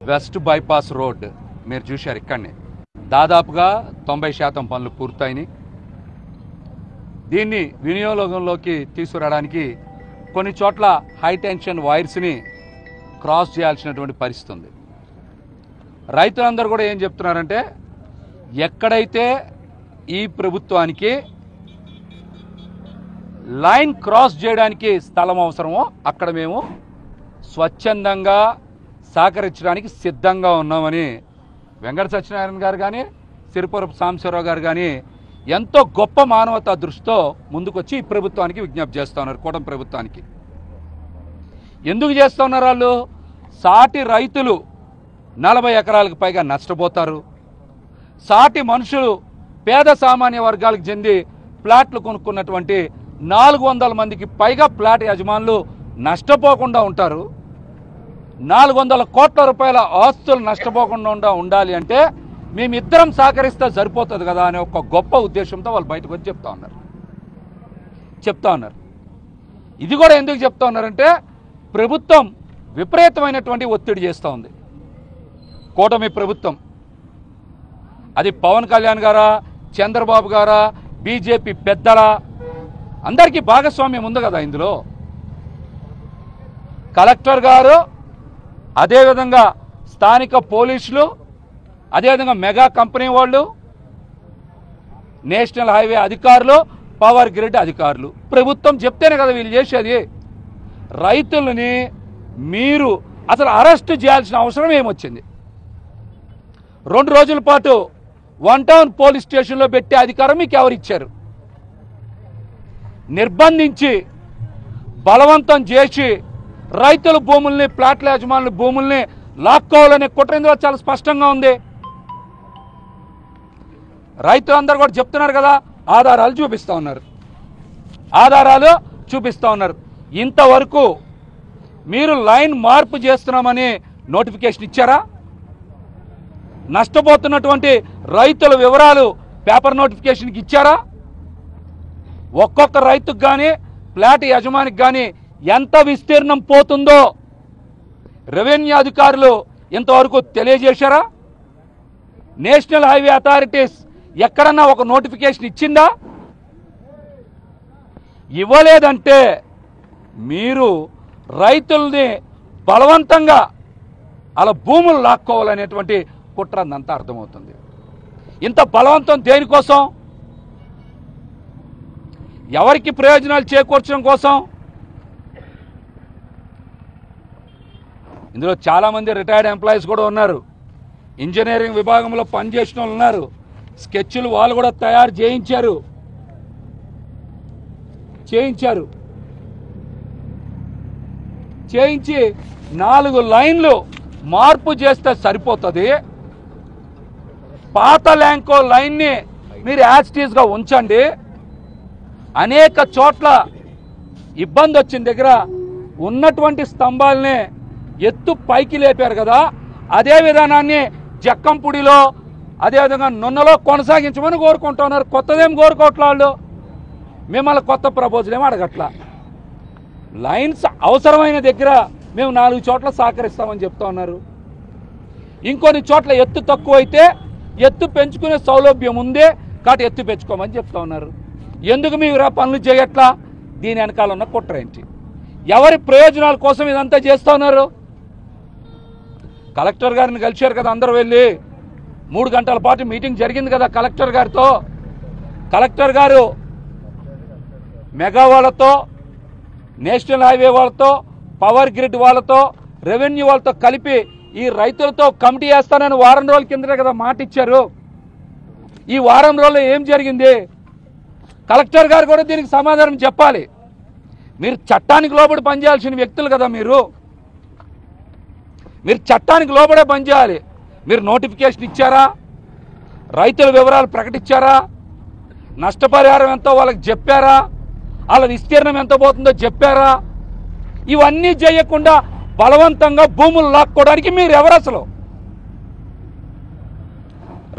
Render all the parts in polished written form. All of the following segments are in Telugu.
వెస్ట్ బైపాస్ రోడ్ మీరు చూశారు. ఇక్కడనే దాదాపుగా 90% పనులు పూర్తయినాయి. దీన్ని వినియోగంలోకి తీసుకురావడానికి కొన్ని చోట్ల హై టెన్షన్ వైర్స్ని క్రాస్ చేయాల్సినటువంటి పరిస్థితి ఉంది. రైతులందరూ కూడా ఏం చెప్తున్నారంటే, ఎక్కడైతే ఈ ప్రభుత్వానికి లైన్ క్రాస్ చేయడానికి స్థలం అవసరమో అక్కడ మేము స్వచ్ఛందంగా సహకరించడానికి సిద్ధంగా ఉన్నామని వెంకట సత్యనారాయణ గారు కానీ సిరిపురపు సాంబశివరావు గారు కానీ ఎంతో గొప్ప మానవతా దృష్టితో ముందుకొచ్చి ఈ ప్రభుత్వానికి విజ్ఞప్తి చేస్తూ ఉన్నారు. కూటమి ప్రభుత్వానికి ఎందుకు చేస్తూ ఉన్నారు? వాళ్ళు సాటి రైతులు 40 ఎకరాలకు పైగా నష్టపోతారు. సాటి మనుషులు పేద సామాన్య వర్గాలకు చెంది ప్లాట్లు కొనుక్కున్నటువంటి 400 మందికి పైగా ప్లాట్ యజమానులు నష్టపోకుండా ఉంటారు. 400 కోట్ల రూపాయల ఆస్తులు నష్టపోకుండా ఉండాలి అంటే మేమిద్దరం సహకరిస్తే సరిపోతుంది కదా అనే ఒక గొప్ప ఉద్దేశంతో వాళ్ళు బయటకు వచ్చి చెప్తా ఉన్నారు. ఇది కూడా ఎందుకు చెప్తా ఉన్నారంటే, ప్రభుత్వం విపరీతమైనటువంటి ఒత్తిడి చేస్తూ ఉంది. కూటమి ప్రభుత్వం, అది పవన్ కళ్యాణ్ గారా, చంద్రబాబు గారా, బీజేపీ పెద్దలా, అందరికీ భాగస్వామ్యం ఉంది కదా ఇందులో. కలెక్టర్ గారు, అదేవిధంగా స్థానిక పోలీసులు, అదేవిధంగా మెగా కంపెనీ వాళ్ళు, నేషనల్ హైవే అధికారులు, పవర్ గ్రిడ్ అధికారులు, ప్రభుత్వం చెప్తేనే కదా వీళ్ళు చేసేది. రైతులని మీరు అసలు అరెస్ట్ చేయాల్సిన అవసరం ఏమొచ్చింది? 2 రోజుల పాటు 1 టౌన్ పోలీస్ స్టేషన్లో పెట్టే అధికారం మీకు ఎవరిచ్చారు? నిర్బంధించి బలవంతం చేసి రైతుల భూముల్ని, ప్లాట్ల యజమానుల భూముల్ని లాక్కోవాలనే కుట్ర ఇందులో చాలా స్పష్టంగా ఉంది. రైతులందరూ కూడా చెప్తున్నారు కదా, ఆధారాలు చూపిస్తూ ఉన్నారు. ఇంతవరకు మీరు లైన్ మార్పు చేస్తున్నామని నోటిఫికేషన్ ఇచ్చారా? నష్టపోతున్నటువంటి రైతుల వివరాలు పేపర్ నోటిఫికేషన్కి ఇచ్చారా? ఒక్కొక్క రైతుకు కానీ ప్లాట్ యజమానికి కానీ ఎంత విస్తీర్ణం పోతుందో రెవెన్యూ అధికారులు ఇంతవరకు తెలియజేశారా? నేషనల్ హైవే అథారిటీస్ ఎక్కడన్నా ఒక నోటిఫికేషన్ ఇచ్చిందా? ఇవ్వలేదంటే మీరు రైతుల్ని బలవంతంగా అలా భూములు లాక్కోవాలనేటువంటి కుట్ర అంతా అర్థమవుతుంది. ఇంత బలవంతం దేనికోసం? ఎవరికి ప్రయోజనాలు చేకూర్చడం కోసం? ఇందులో చాలామంది రిటైర్డ్ ఎంప్లాయీస్ కూడా ఉన్నారు. ఇంజనీరింగ్ విభాగంలో పనిచేసిన వాళ్ళు ఉన్నారు. స్కెచ్లు వాళ్ళు కూడా తయారు చేయించి 4 లైన్లు మార్పు చేస్తే సరిపోతుంది. పాత ల్యాంకో లైన్ని మీరు యాజ్టీస్గా ఉంచండి. అనేక చోట్ల ఇబ్బంది వచ్చిన దగ్గర ఉన్నటువంటి స్తంభాలనే ఎత్తు పైకి లేపారు కదా, అదే విధానాన్ని జక్కంపూడిలో, అదేవిధంగా నున్నలో కొనసాగించమని కోరుకుంటున్నారు. కొత్తదేం కోరుకోవట్ల వాళ్ళు. మిమ్మల్ని కొత్త ప్రపోజల్ ఏమి అడగట్లా. లైన్స్ అవసరమైన దగ్గర మేము 4 చోట్ల సహకరిస్తామని చెప్తా ఉన్నారు. ఇంకొన్ని చోట్ల ఎత్తు తక్కువైతే ఎత్తు పెంచుకునే సౌలభ్యం ఉందే కాబట్టి ఎత్తు పెంచుకోమని చెప్తా ఉన్నారు. ఎందుకు మీరు పనులు చేయట్లా? దీని వెనకాల ఉన్న కుట్ర ఏంటి? ఎవరి ప్రయోజనాల కోసం ఇదంతా చేస్తూ ఉన్నారు? కలెక్టర్ గారిని కలిశారు కదా అందరూ, వెళ్ళి 3 గంటల పాటు మీటింగ్ జరిగింది కదా కలెక్టర్ గారితో. కలెక్టర్ గారు మెగా వాళ్ళతో, నేషనల్ హైవే వాళ్ళతో, పవర్ గ్రిడ్ వాళ్ళతో, రెవెన్యూ వాళ్ళతో కలిపి ఈ రైతులతో కమిటీ వేస్తానని వారం రోజుల కిందనే కదా మాట ఇచ్చారు. ఈ వారం రోజుల్లో ఏం జరిగింది? కలెక్టర్ గారు కూడా దీనికి సమాధానం చెప్పాలి. మీరు చట్టానికి లోబడి పనిచేయాల్సిన వ్యక్తులు కదా. మీరు చట్టానికి లోబడే పనిచేయాలి. మీరు నోటిఫికేషన్ ఇచ్చారా? రైతుల వివరాలు ప్రకటించారా? నష్టపరిహారం ఎంతో వాళ్ళకి చెప్పారా? వాళ్ళ విస్తీర్ణం ఎంత పోతుందో చెప్పారా? ఇవన్నీ చేయకుండా బలవంతంగా భూములు లాక్కోవడానికి మీరు ఎవరు? అసలు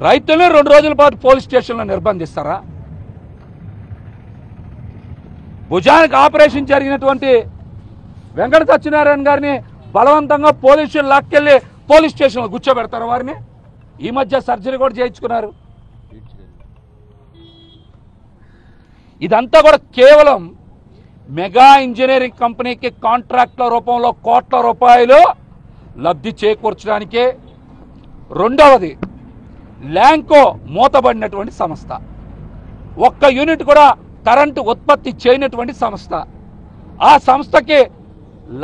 రైతుల్ని 2 రోజుల పాటు పోలీస్ స్టేషన్లో నిర్బంధిస్తారా? భుజానికి ఆపరేషన్ జరిగినటువంటి వెంకట సత్యనారాయణ గారిని బలవంతంగా పోలీసులు లాక్కెళ్ళి పోలీస్ స్టేషన్లో కూర్చోబెడతారు వారిని. ఈ మధ్య సర్జరీ కూడా చేయించుకున్నారు. ఇదంతా కూడా కేవలం మెగా ఇంజనీరింగ్ కంపెనీకి కాంట్రాక్ట్ల రూపంలో కోట్ల రూపాయలు లబ్ధి చేకూర్చడానికే. రెండవది, ల్యాంకో మూతబడినటువంటి సంస్థ, ఒక్క యూనిట్ కూడా కరెంటు ఉత్పత్తి చేయనటువంటి సంస్థ. ఆ సంస్థకి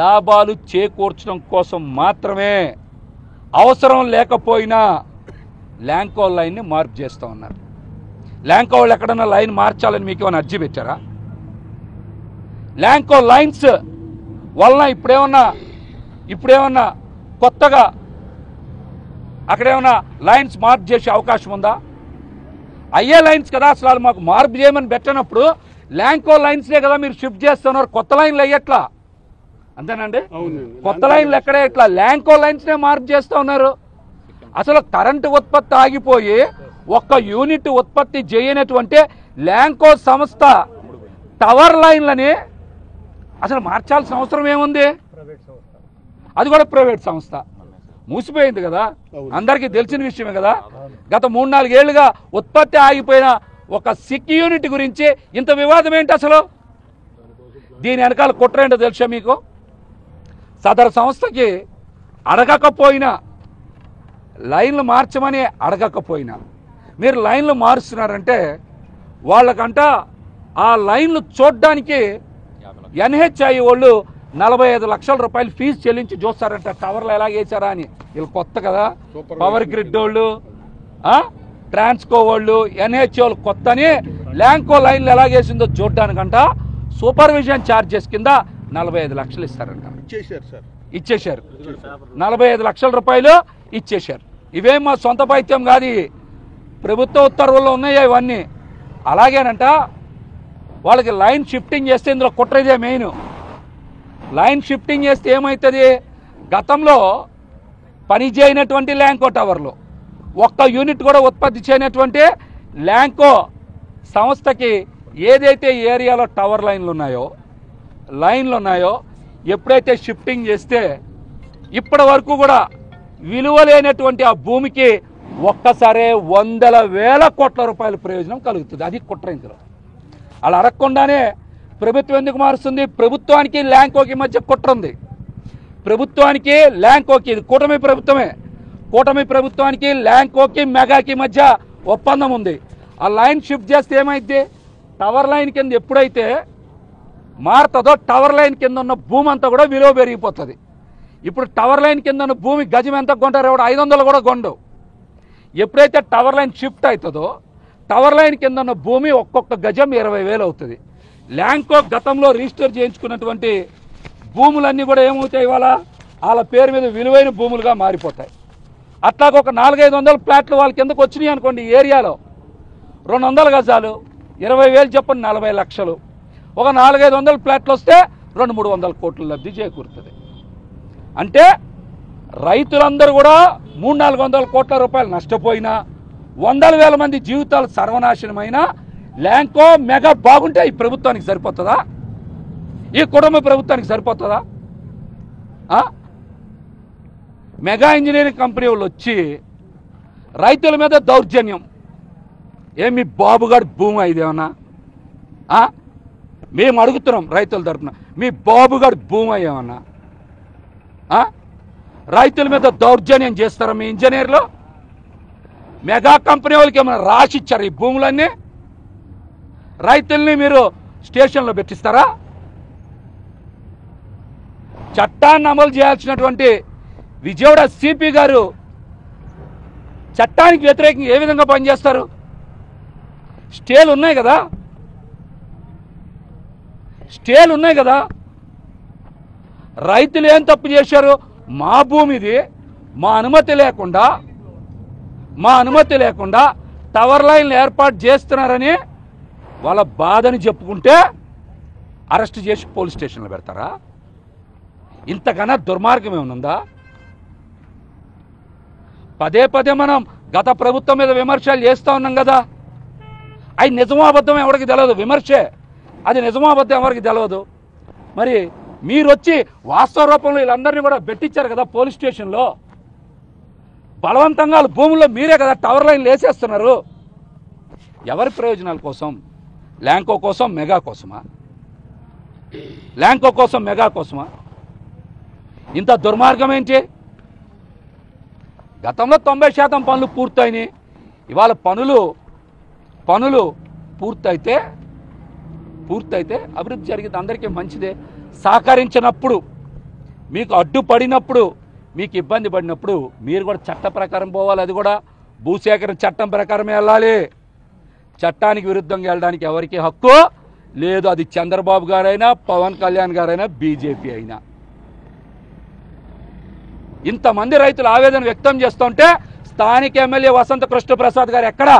లాభాలు చేకూర్చడం కోసం మాత్రమే అవసరం లేకపోయినా ల్యాంకో లైన్ని మార్పు చేస్తూ ఉన్నారు. ల్యాంకో వాళ్ళు ఎక్కడన్నా లైన్ మార్చాలని మీకు ఏమైనా అర్జీ పెట్టారా? ల్యాంకో లైన్స్ వలన ఇప్పుడేమన్నా కొత్తగా అక్కడేమన్నా లైన్స్ మార్పు చేసే అవకాశం ఉందా? అయ్యే లైన్స్ కదా అసలు. వాళ్ళు మాకు మార్పు చేయమని పెట్టినప్పుడు ల్యాంకో లైన్స్నే కదా మీరు షిఫ్ట్ చేస్తున్నారు, కొత్త లైన్లు అయ్యట్లా. అంతేనండి, కొత్త లైన్లు ఎక్కడే ఇట్లా ల్యాంకో లైన్స్నే మార్పు చేస్తూ ఉన్నారు. అసలు కరెంటు ఉత్పత్తి ఆగిపోయి ఒక్క యూనిట్ ఉత్పత్తి చేయనటువంటి ల్యాంకో సంస్థ టవర్ లైన్లని అసలు మార్చాల్సిన అవసరం ఏముంది? అది కూడా ప్రైవేట్ సంస్థ, మూసిపోయింది కదా, అందరికీ తెలిసిన విషయమే కదా. గత 3-4 ఏళ్లుగా ఉత్పత్తి ఆగిపోయిన ఒక సిక్ యూనిట్ గురించి ఇంత వివాదం ఏంటి అసలు? దీని వెనకాల కుట్రేంటో తెలుసా మీకు? సదరు సంస్థకి అడగకపోయినా, లైన్లు మార్చమని అడగకపోయినా మీరు లైన్లు మారుస్తున్నారంటే వాళ్ళకంట ఆ లైన్లు చూడడానికి ఎన్హెచ్ఐ వాళ్ళు 45 లక్షల రూపాయలు ఫీజు చెల్లించి చూస్తారంట టవర్లు ఎలాగేసారా అని. వీళ్ళు కొత్త కదా, పవర్ గ్రిడ్ వాళ్ళు, ట్రాన్స్కో వాళ్ళు, ఎన్హెచ్ఐ వాళ్ళు కొత్త అని ల్యాంకో లైన్లు ఎలాగేసిందో చూడడానికంట సూపర్విజన్ ఛార్జెస్ కింద 45 లక్షలు ఇస్తారంట. ఇచ్చేశారు 45 లక్షల రూపాయలు ఇచ్చేశారు. ఇవేం మా సొంత పైత్యం కాదు, ప్రభుత్వ ఉత్తర్వుల్లో ఉన్నాయి ఇవన్నీ. అలాగేనంట వాళ్ళకి లైన్ షిఫ్టింగ్ చేస్తే ఇందులో కుట్రదే మెయిన్. లైన్ షిఫ్టింగ్ చేస్తే ఏమవుతుంది? గతంలో పని చేయనటువంటి ల్యాంకో టవర్లు, ఒక్క యూనిట్ కూడా ఉత్పత్తి చేయనటువంటి ల్యాంకో సంస్థకి ఏదైతే ఏరియాలో టవర్ లైన్లు ఉన్నాయో ఎప్పుడైతే షిఫ్టింగ్ చేస్తే ఇప్పటి వరకు కూడా విలువ లేనటువంటి ఆ భూమికి ఒక్కసారే 100,000 కోట్ల రూపాయల ప్రయోజనం కలుగుతుంది. అది కుట్ర. ఇందులో అలా అడగకుండానే ప్రభుత్వం ఎందుకు మారుస్తుంది? ప్రభుత్వానికి ల్యాంకోకి మధ్య కుట్ర ఉంది. ప్రభుత్వానికి ల్యాంకోకి, ఇది కూటమి ప్రభుత్వమే, కూటమి ప్రభుత్వానికి ల్యాంకోకి మెగాకి మధ్య ఒప్పందం ఉంది. ఆ లైన్ షిఫ్ట్ చేస్తే ఏమైంది? టవర్ లైన్ కింద ఎప్పుడైతే మారుతుందో టవర్ లైన్ కింద ఉన్న భూమి అంతా కూడా విలువ పెరిగిపోతుంది. ఇప్పుడు టవర్ లైన్ కింద ఉన్న భూమి గజం ఎంత కొంటారు? 500 కూడా కొండవు. ఎప్పుడైతే టవర్ లైన్ షిఫ్ట్ అవుతుందో టవర్ లైన్ కింద ఉన్న భూమి ఒక్కొక్క గజం 20,000 అవుతుంది. ల్యాంకో గతంలో రిజిస్టర్ చేయించుకున్నటువంటి భూములన్నీ కూడా ఏమవుతాయి? వాళ్ళ పేరు మీద విలువైన భూములుగా మారిపోతాయి. అట్లాగ ఒక 400-500 ప్లాట్లు వాళ్ళ కిందకు వచ్చినాయి అనుకోండి, ఈ ఏరియాలో 200 గజాలు 20,000 చెప్పండి, 40 లక్షలు. ఒక 400-500 ప్లాట్లు వస్తే 200-300 కోట్లు లబ్ధి చేకూరుతుంది. అంటే రైతులందరూ కూడా 300-400 కోట్ల రూపాయలు నష్టపోయినా, 100,000 మంది జీవితాలు సర్వనాశనమైనా ల్యాంకో మెగా బాగుంటే ఈ ప్రభుత్వానికి సరిపోతుందా? ఈ కుటుంబ ప్రభుత్వానికి సరిపోతుందా? మెగా ఇంజనీరింగ్ కంపెనీ వాళ్ళు వచ్చి రైతుల మీద దౌర్జన్యం. ఏమి బాబుగాడి భూమి ఇదేమన్నా? మేము అడుగుతున్నాం రైతుల తరఫున, మీ బాబుగాడి భూమి ఏమన్నా? రైతుల మీద దౌర్జన్యం చేస్తారా మీ ఇంజనీర్లు? మెగా కంపెనీ వాళ్ళకి ఏమైనా రాసిచ్చారు ఈ భూములన్నీ? రైతుల్ని మీరు స్టేషన్లో పెట్టిస్తారా? చట్టాన్ని అమలు చేయాల్సినటువంటి విజయవాడ సిపి గారు చట్టానికి వ్యతిరేకంగా ఏ విధంగా పనిచేస్తారు? స్టేలు ఉన్నాయి కదా, రైతులు ఏం తప్పు చేశారు? మా భూమిది మా అనుమతి లేకుండా టవర్ లైన్లు ఏర్పాటు చేస్తున్నారని వాళ్ళ బాధని చెప్పుకుంటే అరెస్ట్ చేసి పోలీస్ స్టేషన్లో పెడతారా? ఇంతకన్నా దుర్మార్గం ఏమనుందా? పదే మనం గత ప్రభుత్వం మీద విమర్శలు చేస్తూ ఉన్నాం కదా. అది నిజమో అబద్ధం ఎవరికి తెలియదు, విమర్శే. అది నిజమో అబద్ధం ఎవరికి తెలియదు. మరి మీరు వచ్చి వాస్తవ రూపంలో వీళ్ళందరినీ కూడా పెట్టించారు కదా పోలీస్ స్టేషన్లో. బలవంతంగా వాళ్ళ భూముల్లో మీరే కదా టవర్ లైన్లు వేసేస్తున్నారు. ఎవరి ప్రయోజనాల కోసం? ల్యాంకో కోసం, మెగా కోసమా? ల్యాంకో కోసం, మెగా కోసమా? ఇంత దుర్మార్గం ఏంటి? గతంలో 90% పనులు పూర్తయినాయి. ఇవాళ పనులు పూర్తయితే అభివృద్ధి జరిగింది, అందరికీ మంచిదే. సహకరించినప్పుడు, మీకు అడ్డుపడినప్పుడు, మీకు ఇబ్బంది పడినప్పుడు మీరు కూడా చట్ట ప్రకారం పోవాలి. అది కూడా భూసేకరణ చట్టం ప్రకారమే వెళ్ళాలి. చట్టానికి విరుద్ధంగా వెళ్ళడానికి ఎవరికి హక్కు లేదు. అది చంద్రబాబు గారైనా, పవన్ కళ్యాణ్ గారైనా, బీజేపీ అయినా. ఇంతమంది రైతులు ఆవేదన వ్యక్తం చేస్తుంటే స్థానిక ఎమ్మెల్యే వసంత కృష్ణప్రసాద్ గారు ఎక్కడా?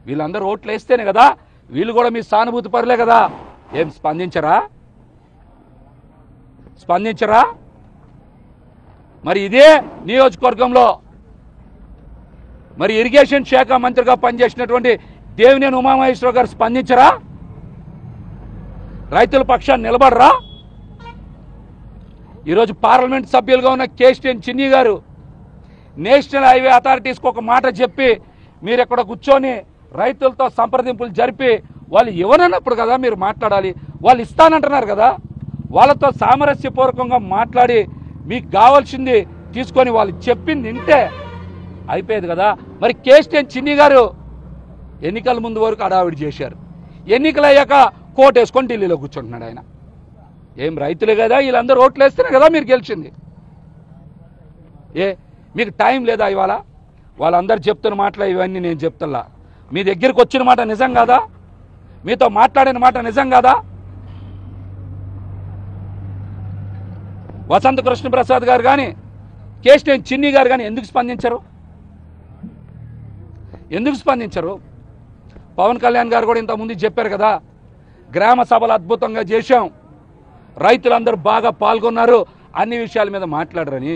వీళ్ళందరూ ఓట్లు వేస్తేనే కదా, వీళ్ళు కూడా మీ సానుభూతి పరులే కదా. ఏం స్పందించరా? మరి ఇదే నియోజకవర్గంలో మరి ఇరిగేషన్ శాఖ మంత్రిగా పనిచేసినటువంటి దేవినేని ఉమామహేశ్వరరావు గారు స్పందించరా? రైతుల పక్షాన్ని నిలబడరా? ఈరోజు పార్లమెంట్ సభ్యులుగా ఉన్న కేస్టిఎన్ చిన్ని గారు నేషనల్ హైవే అథారిటీస్కి ఒక మాట చెప్పి మీరు ఇక్కడ కూర్చొని రైతులతో సంప్రదింపులు జరిపి వాళ్ళు ఇవ్వనన్నప్పుడు కదా మీరు మాట్లాడాలి. వాళ్ళు ఇస్తానంటున్నారు కదా, వాళ్ళతో సామరస్యపూర్వకంగా మాట్లాడి మీకు కావాల్సింది తీసుకొని వాళ్ళు చెప్పింది వింటే అయిపోయేది కదా. మరి కేస్టిఎన్ చిన్ని గారు ఎన్నికల ముందు వరకు అడావిడి చేశారు. ఎన్నికలు అయ్యాక కోట్ వేసుకొని ఢిల్లీలో కూర్చుంటున్నాడు ఆయన. ఏం రైతులే కదా, వీళ్ళందరూ ఓట్లు వేస్తేనే కదా మీరు గెలిచింది. మీకు టైం లేదా? ఇవాళ వాళ్ళందరూ చెప్తున్న మాటలు ఇవన్నీ నేను చెప్తున్నా. మీ దగ్గరికి వచ్చిన మాట నిజం కాదా? మీతో మాట్లాడిన మాట నిజం కాదా? వసంత కృష్ణప్రసాద్ గారు కానీ, కేస్టిఎన్ చిన్ని గారు కానీ ఎందుకు స్పందించరు? పవన్ కళ్యాణ్ గారు కూడా ఇంతకుముందు చెప్పారు కదా, గ్రామ సభలు అద్భుతంగా చేశాం, రైతులందరూ బాగా పాల్గొన్నారు, అన్ని విషయాల మీద మాట్లాడరని.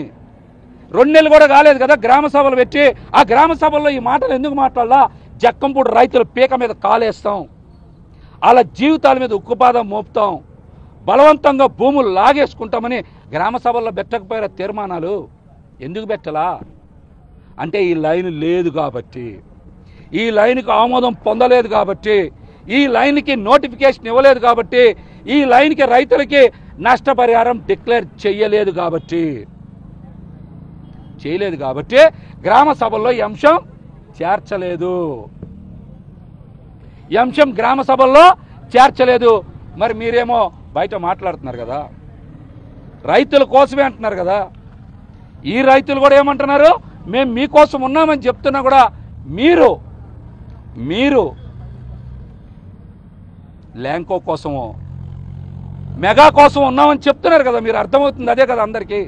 2 నెలలు కూడా కాలేదు కదా గ్రామ సభలు పెట్టి. ఆ గ్రామ సభల్లో ఈ మాటలు ఎందుకు మాట్లాడాలా? జక్కంపూడి రైతుల పీక మీద కాలేస్తాం, వాళ్ళ జీవితాల మీద ఉక్కుపాదం మోపుతాం, బలవంతంగా భూములు లాగేసుకుంటామని గ్రామ సభల్లో పెట్టకపోయారు తీర్మానాలు. ఎందుకు పెట్టలా అంటే ఈ లైన్ లేదు కాబట్టి, ఈ లైన్కి ఆమోదం పొందలేదు కాబట్టి, ఈ లైన్కి నోటిఫికేషన్ ఇవ్వలేదు కాబట్టి, ఈ లైన్కి రైతులకి నష్టపరిహారం డిక్లేర్ చేయలేదు కాబట్టి గ్రామ సభల్లో ఈ అంశం చేర్చలేదు. ఈ అంశం గ్రామ సభల్లో చేర్చలేదు. మరి మీరేమో బయట మాట్లాడుతున్నారు కదా, రైతుల కోసమే అంటున్నారు కదా. ఈ రైతులు కూడా ఏమంటున్నారు? మేము మీకోసం ఉన్నామని చెప్తున్నా కూడా మీరు ల్యాంకో కోసమో, మెగా కోసం ఉన్నామని చెప్తున్నారు కదా. మీరు అర్థమవుతుంది అదే కదా అందరికీ.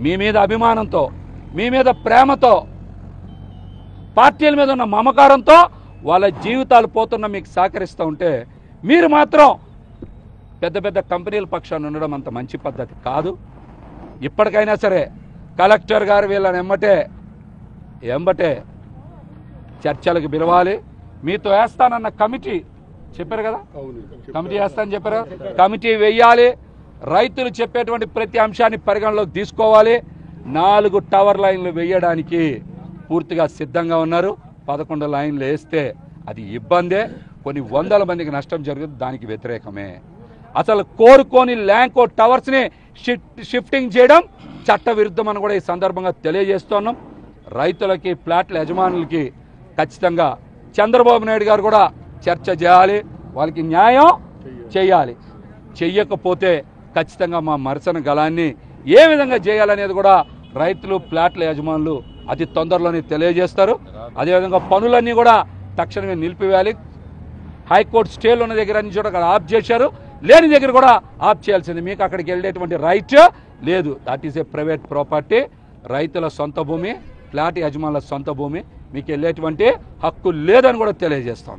మీ మీద అభిమానంతో, మీ మీద ప్రేమతో, పార్టీల మీద ఉన్న మమకారంతో వాళ్ళ జీవితాలు పోతున్న మీకు సహకరిస్తూ ఉంటే మీరు మాత్రం పెద్ద పెద్ద కంపెనీల పక్షాన్ని ఉండడం అంత మంచి పద్ధతి కాదు. ఇప్పటికైనా సరే కలెక్టర్ గారు వీళ్ళని ఎంబటే చర్చలకు పిలవాలి. మీతో వేస్తానన్న కమిటీ చెప్పారు కదా, కమిటీ వేస్తానని చెప్పారు, కమిటీ వేయాలి. రైతులు చెప్పేటువంటి ప్రతి అంశాన్ని పరిగణలోకి తీసుకోవాలి. 4 టవర్ లైన్లు వేయడానికి పూర్తిగా సిద్ధంగా ఉన్నారు. 11 లైన్లు వేస్తే అది ఇబ్బందే, కొన్ని వందల మందికి నష్టం జరుగుతుంది, దానికి వ్యతిరేకమే. అసలు కోరుకోని ల్యాంకో టవర్స్ని షిఫ్టింగ్ చేయడం చట్ట విరుద్ధం అని కూడా ఈ సందర్భంగా తెలియజేస్తున్నాం. రైతులకి, ప్లాట్ల యజమానులకి ఖచ్చితంగా చంద్రబాబు నాయుడు గారు కూడా చర్చ చేయాలి, వాళ్ళకి న్యాయం చేయాలి. చెయ్యకపోతే ఖచ్చితంగా మా మరసన గలాన్ని ఏ విధంగా చేయాలనేది కూడా రైతులు, ప్లాట్ల యజమానులు అతి తొందరలోనే తెలియజేస్తారు. అదేవిధంగా పనులన్నీ కూడా తక్షణమే నిలిపివేయాలి. హైకోర్టు స్టేలు ఉన్న దగ్గర అన్ని చోట ఆఫ్ చేశారు, లేని దగ్గర కూడా ఆఫ్ చేయాల్సింది. మీకు అక్కడికి వెళ్ళేటువంటి రైట్ లేదు. That is a private property. రైతుల సొంత భూమి, ఫ్లాట్ యజమానుల సొంత భూమి, మీకు వెళ్ళేటువంటి హక్కు లేదని కూడా తెలియజేస్తాం.